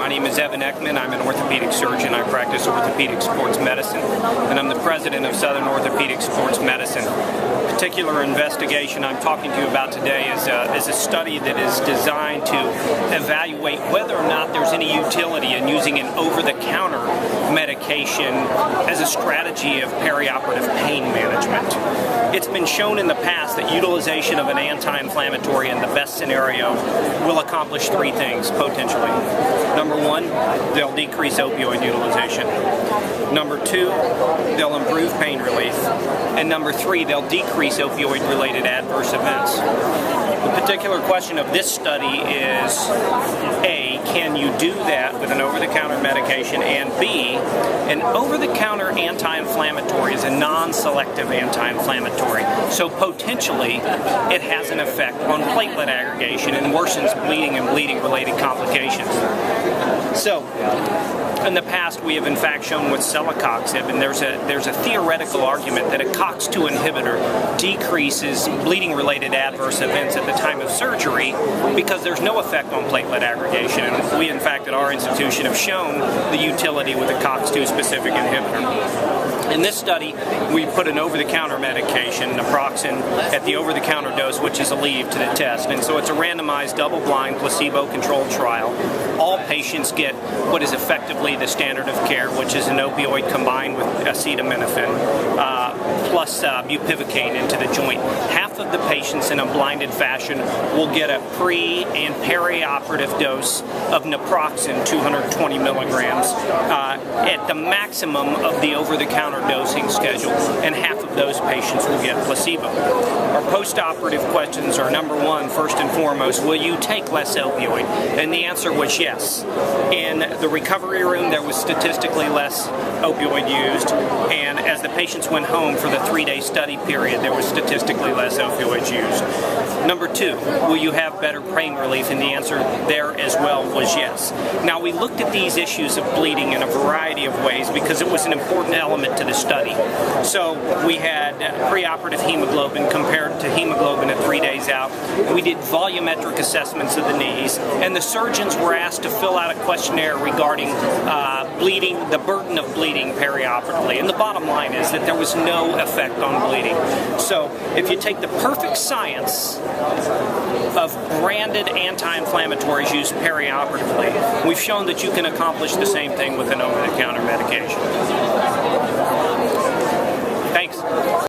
My name is Ekman. I'm an orthopedic surgeon. I practice orthopedic sports medicine, and I'm the president of Southern Orthopedic Sports Medicine. The particular investigation I'm talking to you about today is a study that is designed to evaluate whether or not there's any utility in using an over-the-counter medication as a strategy of perioperative pain management. It's been shown in the past that utilization of an anti-inflammatory in the best scenario will accomplish three things, potentially. Number one, they'll decrease opioid utilization. Number two, they'll improve pain relief. And number three, they'll decrease opioid-related adverse events. The particular question of this study is, A, can you do that with an over-the-counter medication? And B, an over-the-counter anti-inflammatory is a non-selective anti-inflammatory. So potentially, it has an effect on platelet aggregation and worsens bleeding and bleeding-related complications. So, in the past, we have in fact shown with celecoxib, and there's a theoretical argument that a COX-2 inhibitor decreases bleeding-related adverse events at the time of surgery because there's no effect on platelet aggregation. And we, in fact, at our institution have shown the utility with a COX-2 specific inhibitor. In this study, we put an over-the-counter medication, naproxen, at the over-the-counter dose, which is Aleve, to the test. And so it's a randomized, double-blind, placebo-controlled trial. All patients get what is effectively the standard of care, which is an opioid combined with acetaminophen, plus bupivacaine into the joint. Half of the patients in a blinded fashion will get a pre- and perioperative dose of naproxen, 220 milligrams, at the maximum of the over-the-counter dosing schedule, and half of those patients will get placebo. Our post-operative questions are, number one, first and foremost, will you take less opioid? And the answer was yes. In the recovery room, there was statistically less opioid used, and as the patients went home for the 3-day study period, there was statistically less opioids used. Number two, will you have better pain relief? And the answer there as well was yes. Now, we looked at these issues of bleeding in a variety of ways because it was an important element to the study. So we had preoperative hemoglobin compared to hemoglobin at 3 days out. We did volumetric assessments of the knees, and the surgeons were asked to fill out a questionnaire regarding bleeding, the burden of bleeding perioperatively. And the bottom line is that there was no effect on bleeding. So if you take the perfect science of branded anti-inflammatories used perioperatively, we've shown that you can accomplish the same thing with an over-the-counter medication. Thanks.